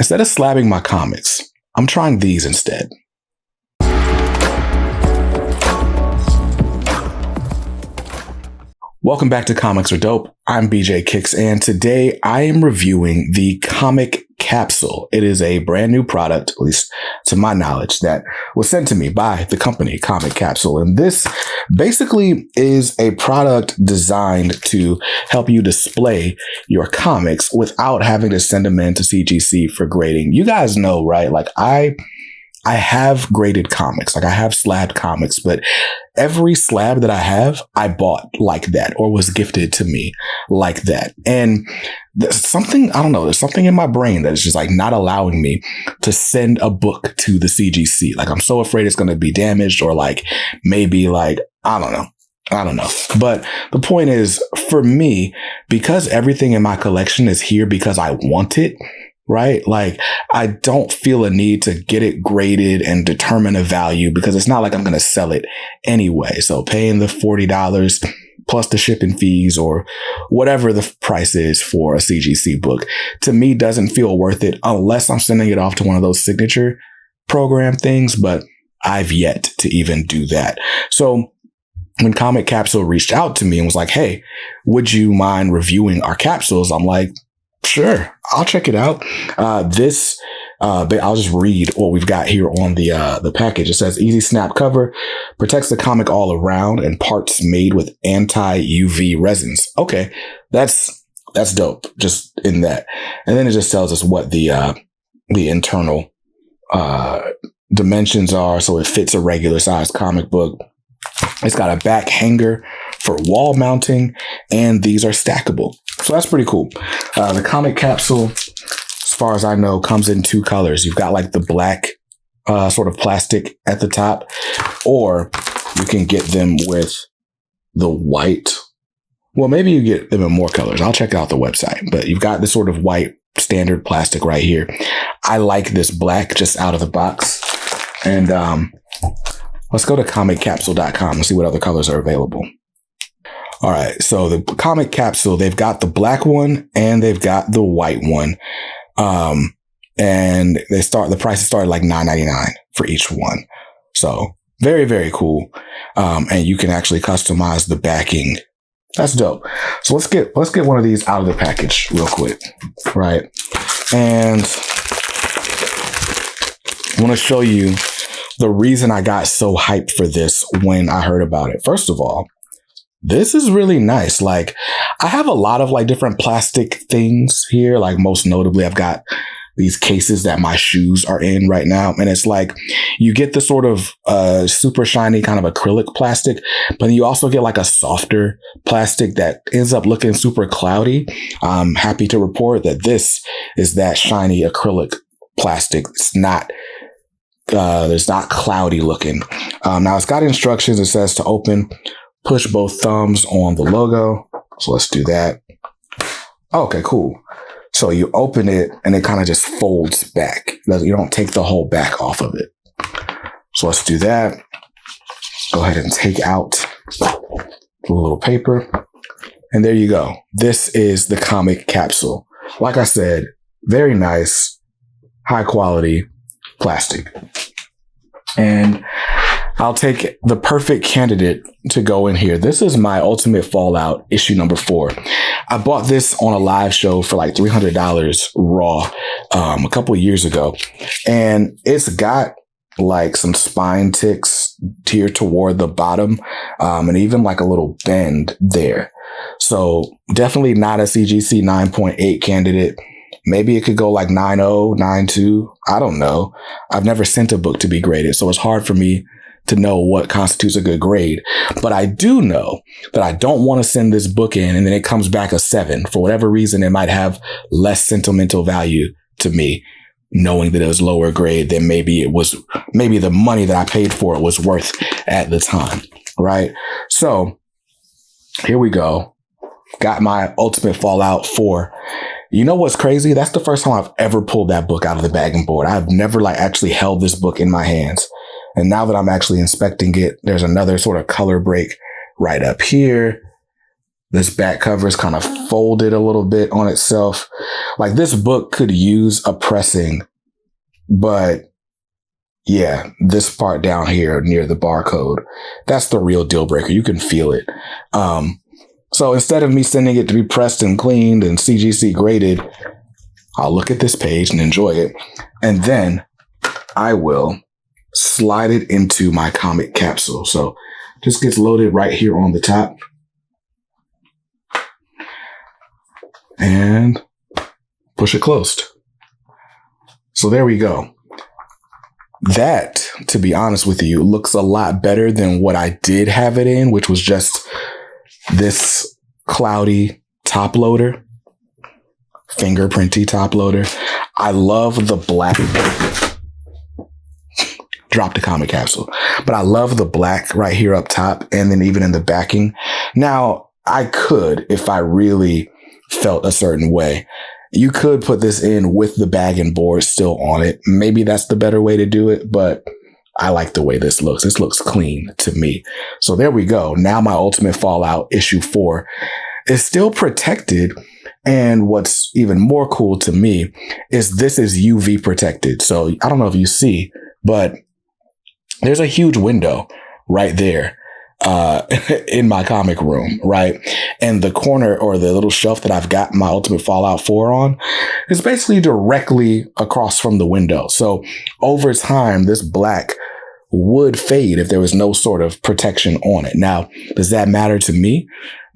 Instead of slabbing my comics, I'm trying these instead. Welcome back to Comics Are Dope. I'm BJ Kicks, and today I am reviewing the Comic Capsule. It is a brand new product, at least to my knowledge, that was sent to me by the company Comic Capsule. And this basically is a product designed to help you display your comics without having to send them in to CGC for grading. You guys know, right? Like I have graded comics, like I have slabbed comics, but every slab that I have, I bought like that or was gifted to me like that. And there's something, I don't know, there's something in my brain that is just like not allowing me to send a book to the CGC. Like I'm so afraid it's going to be damaged or like maybe like, I don't know. But the point is, for me, because everything in my collection is here because I want it, right? Like I don't feel a need to get it graded and determine a value because it's not like I'm going to sell it anyway. So paying the $40 plus the shipping fees or whatever the price is for a CGC book, to me doesn't feel worth it unless I'm sending it off to one of those signature program things. But I've yet to even do that. So when Comic Capsule reached out to me and was like, hey, would you mind reviewing our capsules? I'm like, sure, I'll check it out. I'll just read what we've got here on the package. It says easy snap cover, protects the comic all around, and parts made with anti-UV resins. Okay, that's dope. Just in that, and then it just tells us what the internal dimensions are, so it fits a regular size comic book. It's got a back hanger for wall mounting, and these are stackable. So that's pretty cool. The Comic Capsule, as far as I know, comes in two colors. You've got like the black sort of plastic at the top, or you can get them with the white. Well, maybe you get them in more colors. I'll check out the website, but you've got this sort of white standard plastic right here. I like this black just out of the box. And let's go to comiccapsule.com and see what other colors are available. All right. So the Comic Capsule, they've got the black one and they've got the white one. And the prices start at like $9.99 for each one. So very, very cool. And you can actually customize the backing. That's dope. So let's get one of these out of the package real quick. Right. And I want to show you the reason I got so hyped for this when I heard about it. First of all, this is really nice. Like I have a lot of like different plastic things here. Like most notably, I've got these cases that my shoes are in right now. And it's like you get the sort of super shiny kind of acrylic plastic, but you also get like a softer plastic that ends up looking super cloudy. I'm happy to report that this is that shiny acrylic plastic. It's not cloudy looking. Now it's got instructions. It says to open, push both thumbs on the logo. So let's do that. Okay, cool. So you open it and it kind of just folds back. You don't take the whole back off of it. So let's do that. Go ahead and take out the little paper. And there you go. This is the Comic Capsule. Like I said, very nice, high quality plastic. And I'll take the perfect candidate to go in here. This is my Ultimate Fallout issue number 4. I bought this on a live show for like $300 raw a couple of years ago. And it's got like some spine ticks here toward the bottom and even like a little bend there. So definitely not a CGC 9.8 candidate. Maybe it could go like 9.0, 9.2. I don't know. I've never sent a book to be graded, so it's hard for me to know what constitutes a good grade. But I do know that I don't want to send this book in and then it comes back a 7. For whatever reason, it might have less sentimental value to me, knowing that it was lower grade than maybe the money that I paid for it was worth at the time, right? So here we go. Got my Ultimate Fallout 4. You know what's crazy? That's the first time I've ever pulled that book out of the bag and board. I've never like actually held this book in my hands. And now that I'm actually inspecting it, there's another sort of color break right up here. This back cover is kind of folded a little bit on itself. Like, this book could use a pressing, but yeah, this part down here near the barcode, that's the real deal breaker. You can feel it. So instead of me sending it to be pressed and cleaned and CGC graded, I'll look at this page and enjoy it. And then I will slide it into my comic capsule. So just gets loaded right here on the top. And push it closed. So there we go. That, to be honest with you, looks a lot better than what I did have it in, which was just this cloudy top loader, fingerprinty top loader. I love the black. Drop the comic capsule. But I love the black right here up top and then even in the backing. Now, I could, if I really felt a certain way, you could put this in with the bag and board still on it. Maybe that's the better way to do it, but I like the way this looks. This looks clean to me. So there we go. Now my Ultimate Fallout issue 4 is still protected. And what's even more cool to me is this is UV protected. So I don't know if you see, but there's a huge window right there in my comic room, right? And the corner or the little shelf that I've got my Ultimate Fallout 4 on is basically directly across from the window. So over time, this black would fade if there was no sort of protection on it. Now, does that matter to me?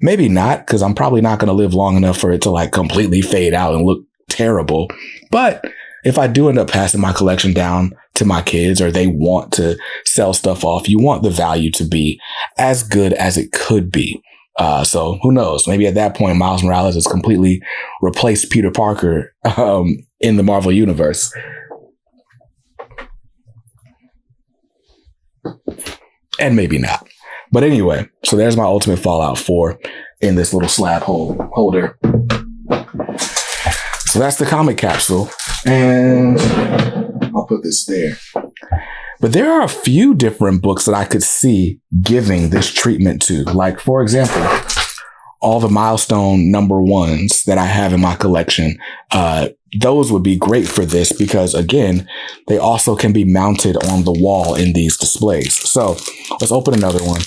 Maybe not, because I'm probably not going to live long enough for it to like completely fade out and look terrible. But if I do end up passing my collection down to my kids or they want to sell stuff off, you want the value to be as good as it could be. So who knows? Maybe at that point, Miles Morales has completely replaced Peter Parker in the Marvel Universe. And maybe not. But anyway, so there's my Ultimate Fallout 4 in this little slab holder. So that's the comic capsule. And I'll put this there. But there are a few different books that I could see giving this treatment to. Like, for example, all the milestone number ones that I have in my collection. Those would be great for this because, again, they also can be mounted on the wall in these displays. So let's open another one.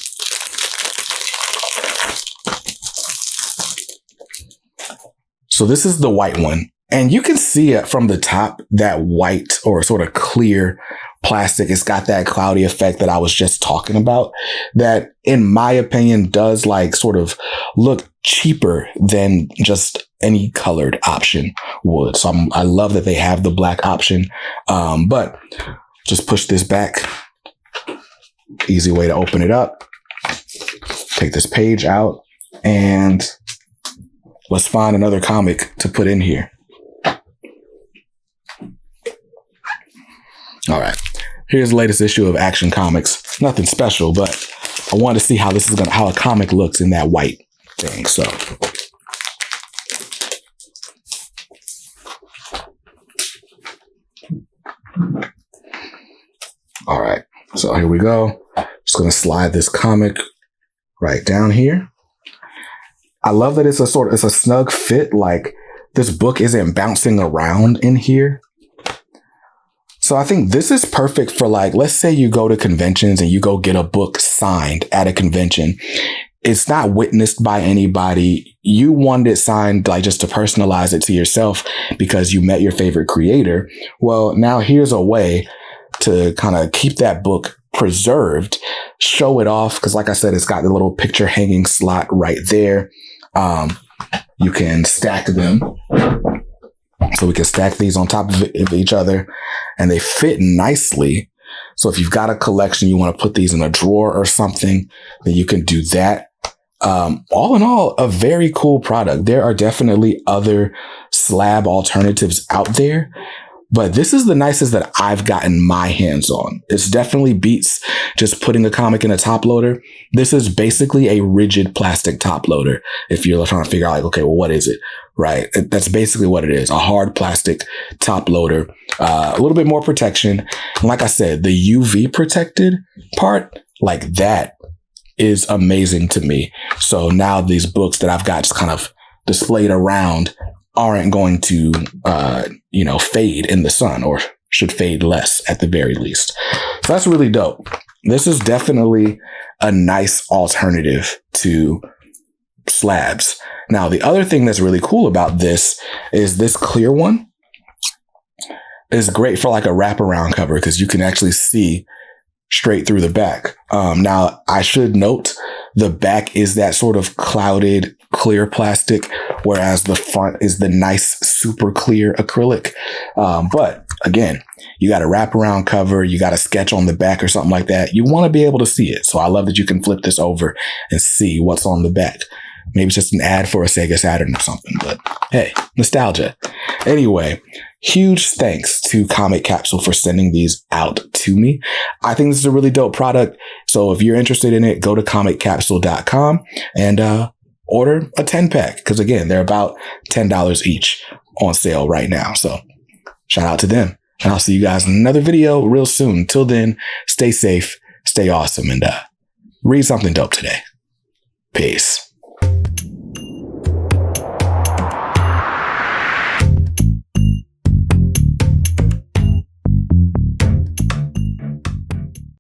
So this is the white one. And you can see it from the top, that white or sort of clear plastic. It's got that cloudy effect that I was just talking about that, in my opinion, does like sort of look cheaper than just any colored option would. So I love that they have the black option. But just push this back. Easy way to open it up. Take this page out and let's find another comic to put in here. All right, here's the latest issue of Action Comics. Nothing special, but I wanted to see how this is how a comic looks in that white thing. So, all right, so here we go. Just gonna slide this comic right down here. I love that it's a snug fit. Like, this book isn't bouncing around in here. So I think this is perfect for, like, let's say you go to conventions and you go get a book signed at a convention. It's not witnessed by anybody. You wanted it signed, like, just to personalize it to yourself because you met your favorite creator. Well, now here's a way to kind of keep that book preserved, show it off. Because like I said, it's got the little picture hanging slot right there. You can stack them. So we can stack these on top of each other and they fit nicely. So if you've got a collection, you want to put these in a drawer or something, then you can do that. All in all, a very cool product. There are definitely other slab alternatives out there, but this is the nicest that I've gotten my hands on. It's definitely beats just putting a comic in a top loader. This is basically a rigid plastic top loader. If you're trying to figure out, like, okay, well, what is it? Right? That's basically what it is. A hard plastic top loader, a little bit more protection. And like I said, the UV protected part, like that, is amazing to me. So now these books that I've got just kind of displayed around aren't going to, fade in the sun, or should fade less at the very least. So that's really dope. This is definitely a nice alternative to slabs. Now, the other thing that's really cool about this is this clear one is great for like a wraparound cover, because you can actually see straight through the back. Now, I should note the back is that sort of clouded clear plastic, whereas the front is the nice super clear acrylic. But again, you got a wraparound cover, you got a sketch on the back or something like that. You want to be able to see it. So I love that you can flip this over and see what's on the back. Maybe it's just an ad for a Sega Saturn or something, but hey, nostalgia. Anyway, huge thanks to Comic Capsule for sending these out to me. I think this is a really dope product. So if you're interested in it, go to comiccapsule.com and order a 10-pack. Because again, they're about $10 each on sale right now. So shout out to them. And I'll see you guys in another video real soon. Till then, stay safe, stay awesome, and read something dope today. Peace.